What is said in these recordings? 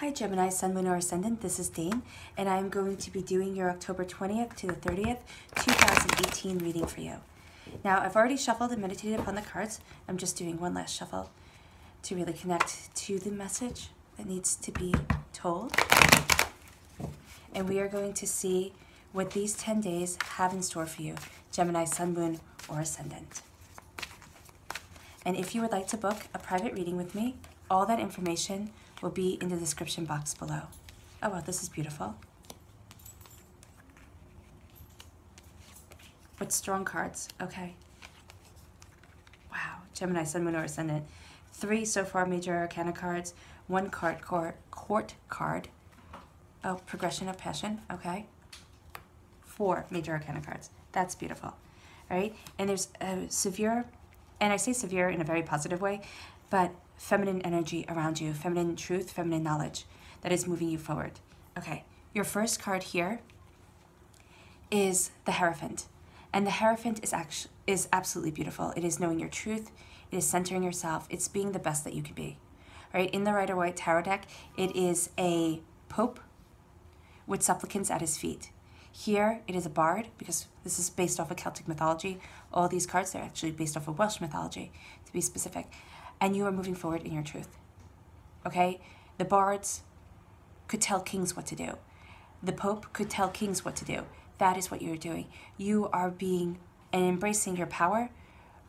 Hi Gemini, Sun, Moon, or Ascendant, this is Dane, and I'm going to be doing your October 20th to the 30th, 2018 reading for you. Now, I've already shuffled and meditated upon the cards. I'm just doing one last shuffle to really connect to the message that needs to be told. And we are going to see what these 10 days have in store for you, Gemini, Sun, Moon, or Ascendant. And if you would like to book a private reading with me, all that information will be in the description box below. Oh wow, this is beautiful. What strong cards, okay. Wow, Gemini, Sun, Moon, or Ascendant. 3 so far major arcana cards, 1 court card. Oh, progression of passion, okay. 4 major arcana cards, that's beautiful. All right, and there's a severe, and I say severe in a very positive way, but feminine energy around you, feminine truth, feminine knowledge that is moving you forward. Okay, your first card here is the Hierophant. And the Hierophant is absolutely beautiful. It is knowing your truth, it is centering yourself, it's being the best that you can be. All right, in the Rider-Waite Tarot deck, it is a Pope with supplicants at his feet. Here, it is a bard, because this is based off of Celtic mythology. All these cards, they're actually based off of Welsh mythology, to be specific. And you are moving forward in your truth, okay? The bards could tell kings what to do. The Pope could tell kings what to do. That is what you're doing. You are being and embracing your power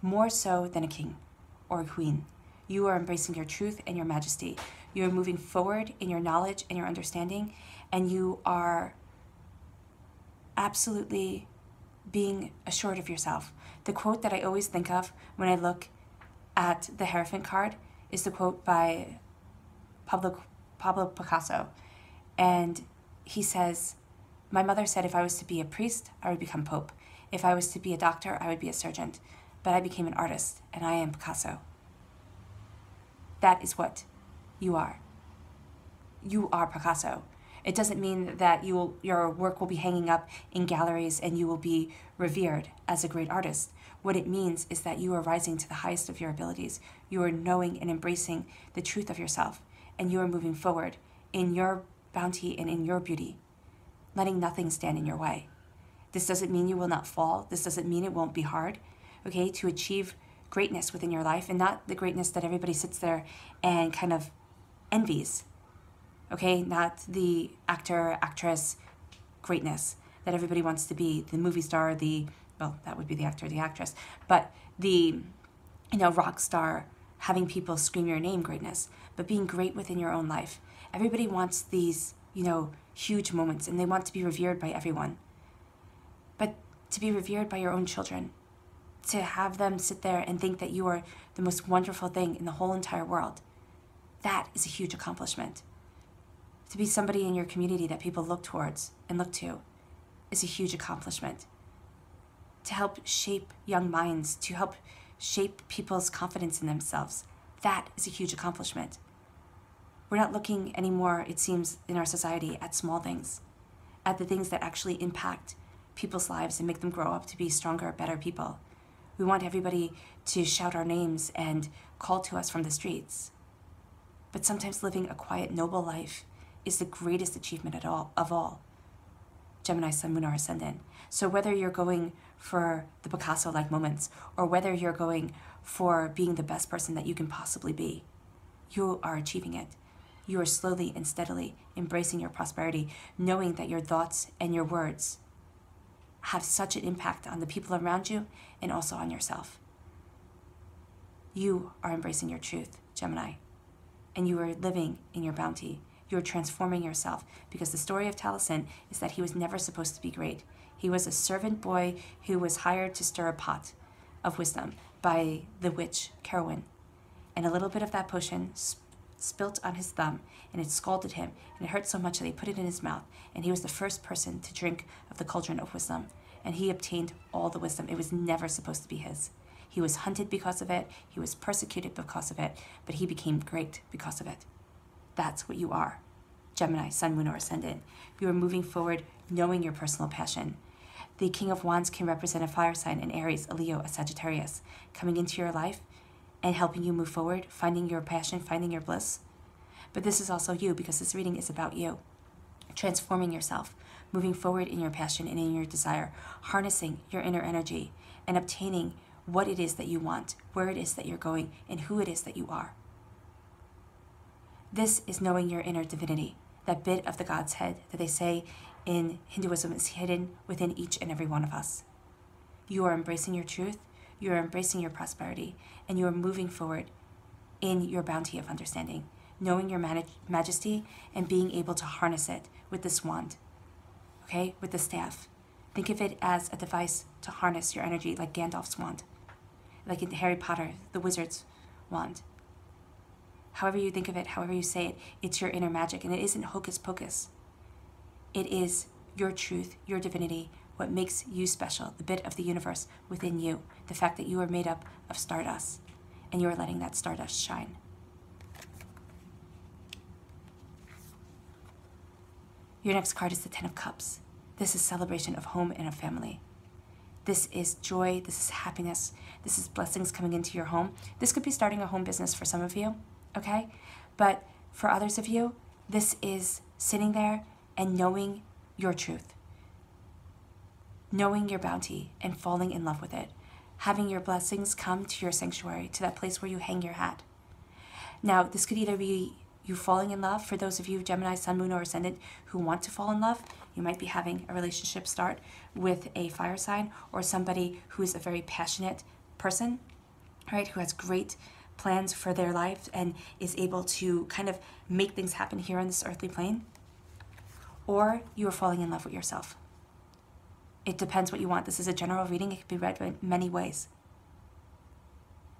more so than a king or a queen. You are embracing your truth and your majesty. You are moving forward in your knowledge and your understanding, and you are absolutely being assured of yourself. The quote that I always think of when I look at the Hierophant card is the quote by Pablo Picasso. And he says, "My mother said if I was to be a priest, I would become Pope. If I was to be a doctor, I would be a surgeon. But I became an artist, and I am Picasso." That is what you are. You are Picasso. It doesn't mean that your work will be hanging up in galleries and you will be revered as a great artist. What it means is that you are rising to the highest of your abilities. You are knowing and embracing the truth of yourself, and you are moving forward in your bounty and in your beauty, letting nothing stand in your way. This doesn't mean you will not fall. This doesn't mean it won't be hard, okay, to achieve greatness within your life, and not the greatness that everybody sits there and kind of envies, okay? Not the actor, actress greatness that everybody wants to be, the movie star, well, that would be the actor, the actress, but the, rock star, having people scream your name greatness, but being great within your own life. Everybody wants these, huge moments, and they want to be revered by everyone. But to be revered by your own children, to have them sit there and think that you are the most wonderful thing in the whole entire world, that is a huge accomplishment. To be somebody in your community that people look towards and look to is a huge accomplishment. To help shape young minds, to help shape people's confidence in themselves, that is a huge accomplishment. We're not looking anymore, it seems, in our society at small things, at the things that actually impact people's lives and make them grow up to be stronger, better people. We want everybody to shout our names and call to us from the streets. But sometimes living a quiet, noble life is the greatest achievement of all. Gemini, Sun, Moon, or Ascendant. So whether you're going for the Picasso-like moments, or whether you're going for being the best person that you can possibly be, you are achieving it. You are slowly and steadily embracing your prosperity, knowing that your thoughts and your words have such an impact on the people around you and also on yourself. You are embracing your truth, Gemini, and you are living in your bounty. You're transforming yourself, because the story of Taliesin is that he was never supposed to be great. He was a servant boy who was hired to stir a pot of wisdom by the witch Carowyn. And a little bit of that potion spilt on his thumb, and it scalded him, and it hurt so much that he put it in his mouth, and he was the first person to drink of the cauldron of wisdom, and he obtained all the wisdom. It was never supposed to be his. He was hunted because of it, he was persecuted because of it, but he became great because of it. That's what you are, Gemini, Sun, Moon, or Ascendant. You are moving forward knowing your personal passion. The King of Wands can represent a fire sign, an Aries, a Leo, a Sagittarius, coming into your life and helping you move forward, finding your passion, finding your bliss. But this is also you, because this reading is about you. Transforming yourself, moving forward in your passion and in your desire, harnessing your inner energy and obtaining what it is that you want, where it is that you're going, and who it is that you are. This is knowing your inner divinity, that bit of the God's head that they say in Hinduism is hidden within each and every one of us. You are embracing your truth, you are embracing your prosperity, and you are moving forward in your bounty of understanding, knowing your majesty and being able to harness it with this wand, okay, with the staff. Think of it as a device to harness your energy, like Gandalf's wand, like in Harry Potter, the wizard's wand. However you think of it, however you say it, it's your inner magic, and it isn't hocus pocus. It is your truth, your divinity, what makes you special, the bit of the universe within you, the fact that you are made up of stardust, and you are letting that stardust shine. Your next card is the Ten of Cups. This is celebration of home and of family. This is joy, this is happiness, this is blessings coming into your home. This could be starting a home business for some of you, okay? But for others of you, this is sitting there and knowing your truth, knowing your bounty and falling in love with it, having your blessings come to your sanctuary, to that place where you hang your hat. Now, this could either be you falling in love. For those of you, Gemini, Sun, Moon, or Ascendant, who want to fall in love, you might be having a relationship start with a fire sign or somebody who is a very passionate person, right, who has great plans for their life and is able to kind of make things happen here on this earthly plane. Or you are falling in love with yourself. It depends what you want. This is a general reading. It can be read in many ways.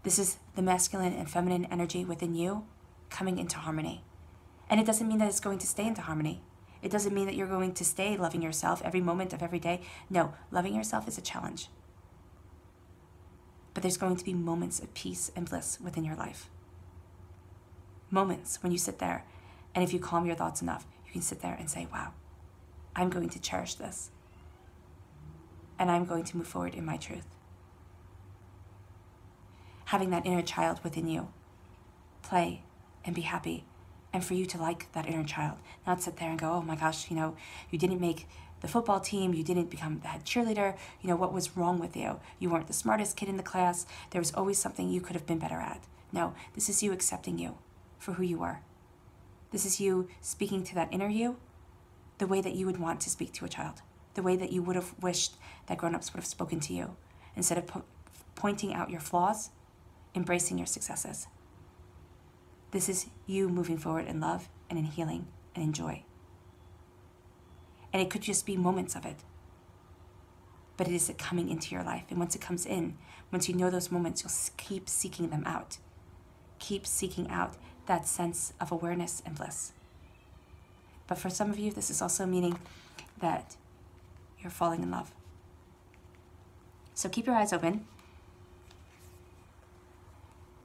This is the masculine and feminine energy within you coming into harmony. And it doesn't mean that it's going to stay into harmony. It doesn't mean that you're going to stay loving yourself every moment of every day. No, loving yourself is a challenge. But there's going to be moments of peace and bliss within your life. Moments when you sit there, and if you calm your thoughts enough, you can sit there and say, wow, I'm going to cherish this. And I'm going to move forward in my truth. Having that inner child within you play and be happy, and for you to like that inner child, not sit there and go, oh my gosh, you didn't make the football team, you didn't become the head cheerleader, what was wrong with you? You weren't the smartest kid in the class, there was always something you could have been better at. No, this is you accepting you for who you are. This is you speaking to that inner you the way that you would want to speak to a child, the way that you would have wished that grown-ups would have spoken to you. Instead of pointing out your flaws, embracing your successes. This is you moving forward in love and in healing and in joy. And it could just be moments of it. But it is it coming into your life. And once it comes in, once you know those moments, you'll keep seeking them out. Keep seeking out that sense of awareness and bliss. But for some of you, this is also meaning that you're falling in love. So keep your eyes open.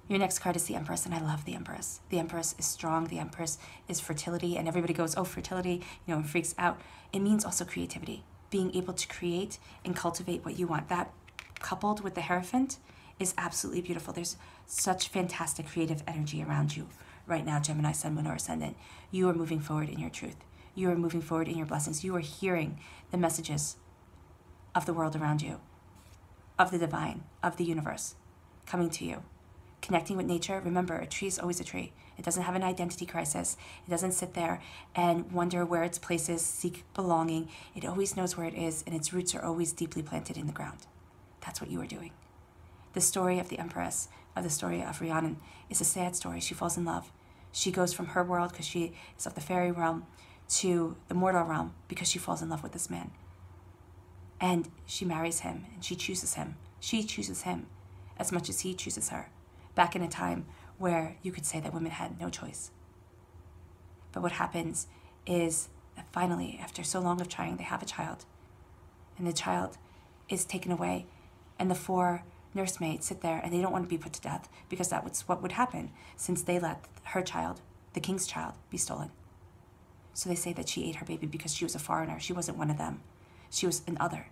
Your next card is the Empress, and I love the Empress. The Empress is strong, the Empress is fertility, and everybody goes, oh, fertility, and freaks out. It means also creativity, being able to create and cultivate what you want. That, coupled with the Hierophant, is absolutely beautiful. There's such fantastic creative energy around you right now, Gemini, Sun, Moon, or Ascendant. You are moving forward in your truth. You are moving forward in your blessings. You are hearing the messages of the world around you, of the divine, of the universe, coming to you. Connecting with nature, remember, a tree is always a tree. It doesn't have an identity crisis. It doesn't sit there and wonder where its place is, seek belonging. It always knows where it is, and its roots are always deeply planted in the ground. That's what you are doing. The story of the Empress, of the story of Rhiannon, is a sad story. She falls in love. She goes from her world, because she is of the fairy realm, to the mortal realm, because she falls in love with this man. And she marries him, and she chooses him. She chooses him as much as he chooses her. Back in a time where you could say that women had no choice. But what happens is that finally, after so long of trying, they have a child. And the child is taken away, and the 4 nursemaids sit there, and they don't want to be put to death, because that was what would happen since they let her child, the king's child, be stolen. So they say that she ate her baby because she was a foreigner. She wasn't one of them. She was an other.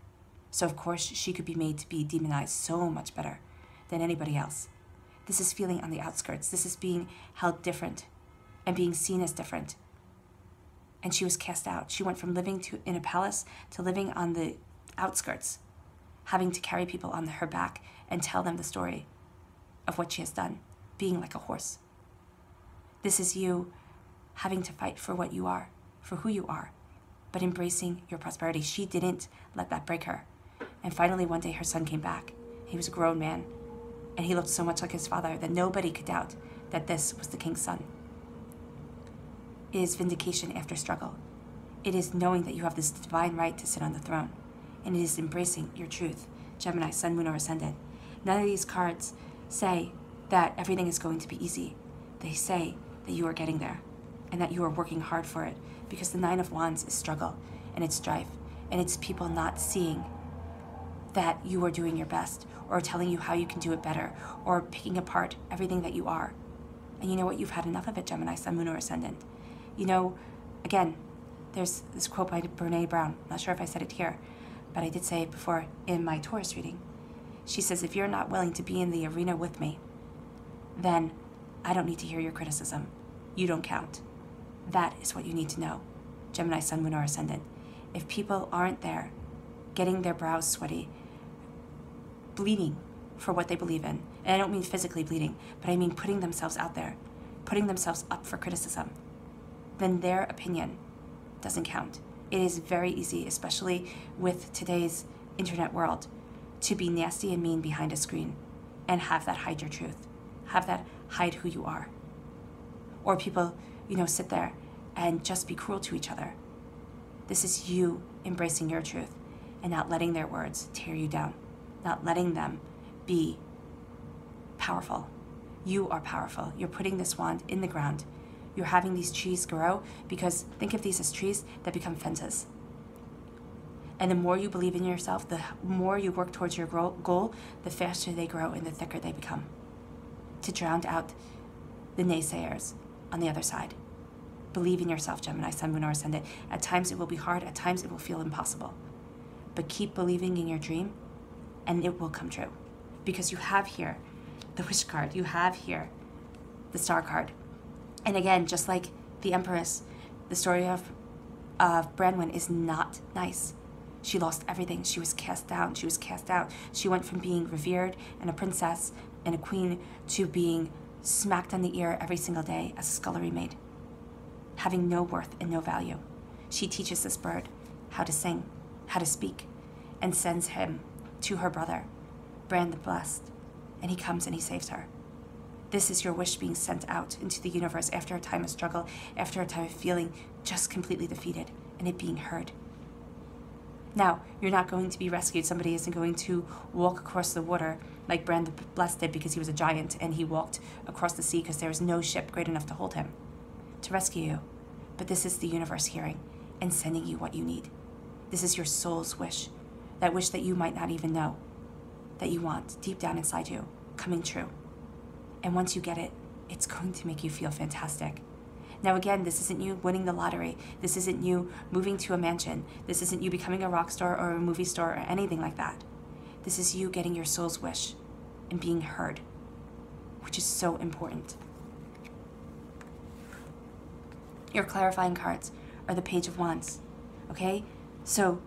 So of course she could be made to be demonized so much better than anybody else. This is feeling on the outskirts. This is being held different and being seen as different. And she was cast out. She went from living in a palace to living on the outskirts, having to carry people on her back and tell them the story of what she has done, being like a horse. This is you having to fight for what you are, for who you are, but embracing your prosperity. She didn't let that break her. And finally, one day, her son came back. He was a grown man, and he looked so much like his father that nobody could doubt that this was the king's son. It is vindication after struggle. It is knowing that you have this divine right to sit on the throne, and it is embracing your truth. Gemini, Sun, Moon, or Ascendant. None of these cards say that everything is going to be easy. They say that you are getting there and that you are working hard for it, because the Nine of Wands is struggle and it's strife, and it's people not seeing that you are doing your best or telling you how you can do it better or picking apart everything that you are. And you know what? You've had enough of it, Gemini, Sun, Moon, or Ascendant. You know, again, there's this quote by Brene Brown. I'm not sure if I said it here, but I did say it before in my Taurus reading. She says, if you're not willing to be in the arena with me, then I don't need to hear your criticism. You don't count. That is what you need to know, Gemini, Sun, Moon, or Ascendant. If people aren't there, getting their brows sweaty, bleeding for what they believe in, and I don't mean physically bleeding, but I mean putting themselves out there, putting themselves up for criticism, then their opinion doesn't count. It is very easy, especially with today's internet world, to be nasty and mean behind a screen and have that hide your truth, have that hide who you are. Or people, sit there and just be cruel to each other. This is you embracing your truth and not letting their words tear you down, not letting them be powerful. You are powerful. You're putting this wand in the ground. You're having these trees grow, because think of these as trees that become fences. And the more you believe in yourself, the more you work towards your goal, the faster they grow and the thicker they become, to drown out the naysayers on the other side. Believe in yourself, Gemini, Sun, Moon, or Ascendant. At times it will be hard, at times it will feel impossible. But keep believing in your dream and it will come true. Because you have here the Wish card, you have here the Star card. And again, just like the Empress, the story of Branwen is not nice. She lost everything. She was cast down. She was cast out. She went from being revered and a princess and a queen to being smacked on the ear every single day as a scullery maid, having no worth and no value. She teaches this bird how to sing, how to speak, and sends him to her brother, Bran the Blessed, and he comes and he saves her. This is your wish being sent out into the universe after a time of struggle, after a time of feeling just completely defeated, and it being heard. Now, you're not going to be rescued. Somebody isn't going to walk across the water like Bran the Blessed did, because he was a giant and he walked across the sea because there was no ship great enough to hold him to rescue you. But this is the universe hearing and sending you what you need. This is your soul's wish, that wish that you might not even know that you want deep down inside you, coming true. And once you get it, it's going to make you feel fantastic. Now again, this isn't you winning the lottery. This isn't you moving to a mansion. This isn't you becoming a rock star or a movie star or anything like that. This is you getting your soul's wish and being heard, which is so important. Your clarifying cards are the Page of Wands, okay? So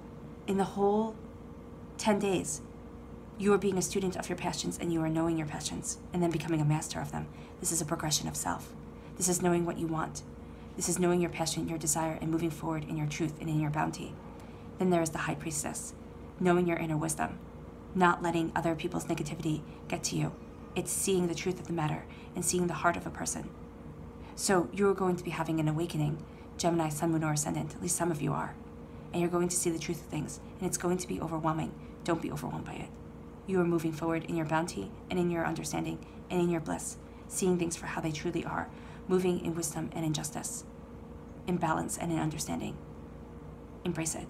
in the whole 10 days, you are being a student of your passions and you are knowing your passions and then becoming a master of them. This is a progression of self. This is knowing what you want. This is knowing your passion, your desire, and moving forward in your truth and in your bounty. Then there is the High Priestess, knowing your inner wisdom, not letting other people's negativity get to you. It's seeing the truth of the matter and seeing the heart of a person. So you're going to be having an awakening, Gemini, Sun, Moon, or Ascendant. At least some of you are. And you're going to see the truth of things, and it's going to be overwhelming. Don't be overwhelmed by it. You are moving forward in your bounty and in your understanding and in your bliss, seeing things for how they truly are, moving in wisdom and in justice, in balance and in understanding. Embrace it,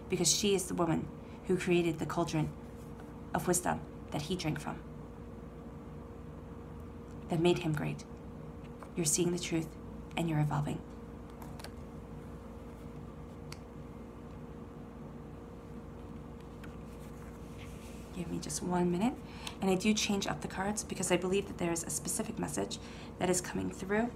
because she is the woman who created the cauldron of wisdom that he drank from, that made him great. You're seeing the truth and you're evolving. Give me just 1 minute. And I do change up the cards because I believe that there is a specific message that is coming through.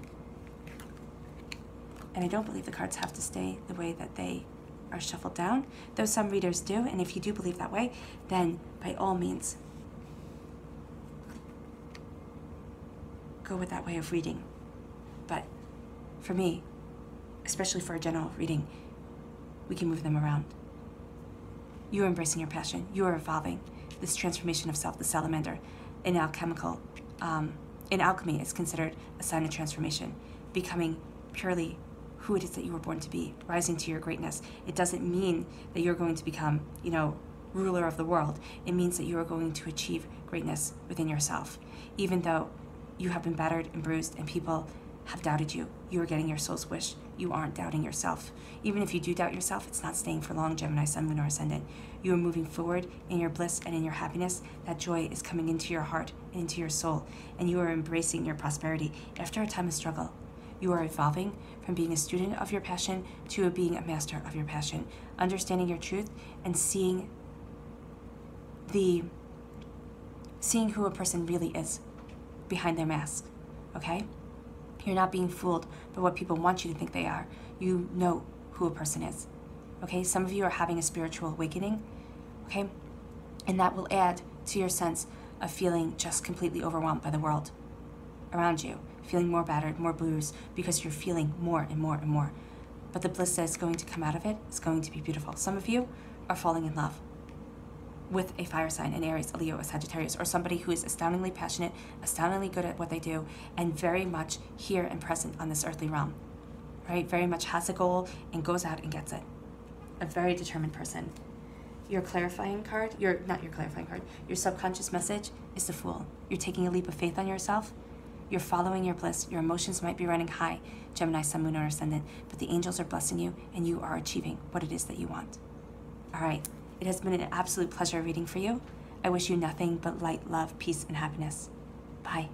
And I don't believe the cards have to stay the way that they are shuffled down, though some readers do. And if you do believe that way, then by all means, go with that way of reading. But for me, especially for a general reading, we can move them around. You are embracing your passion. You are evolving. This transformation of self, the salamander, in alchemy, is considered a sign of transformation, becoming purely who it is that you were born to be, rising to your greatness. It doesn't mean that you're going to become, ruler of the world. It means that you are going to achieve greatness within yourself. Even though you have been battered and bruised and people have doubted you, you are getting your soul's wish. You aren't doubting yourself. Even if you do doubt yourself, it's not staying for long, Gemini, Sun, Moon, or Ascendant. You are moving forward in your bliss and in your happiness. That joy is coming into your heart and into your soul, and you are embracing your prosperity after a time of struggle. You are evolving from being a student of your passion to being a master of your passion, understanding your truth and seeing who a person really is behind their mask, okay? You're not being fooled by what people want you to think they are. You know who a person is, okay? Some of you are having a spiritual awakening, okay? And that will add to your sense of feeling just completely overwhelmed by the world around you, feeling more battered, more bruised, because you're feeling more and more and more. But the bliss that is going to come out of it is going to be beautiful. Some of you are falling in love with a fire sign, an Aries, a Leo, a Sagittarius, or somebody who is astoundingly passionate, astoundingly good at what they do, and very much here and present on this earthly realm, right? Very much has a goal and goes out and gets it. A very determined person. Your clarifying card, your subconscious message is the Fool. You're taking a leap of faith on yourself. You're following your bliss. Your emotions might be running high, Gemini, Sun, Moon, or Ascendant, but the angels are blessing you, and you are achieving what it is that you want. All right. It has been an absolute pleasure reading for you. I wish you nothing but light, love, peace, and happiness. Bye.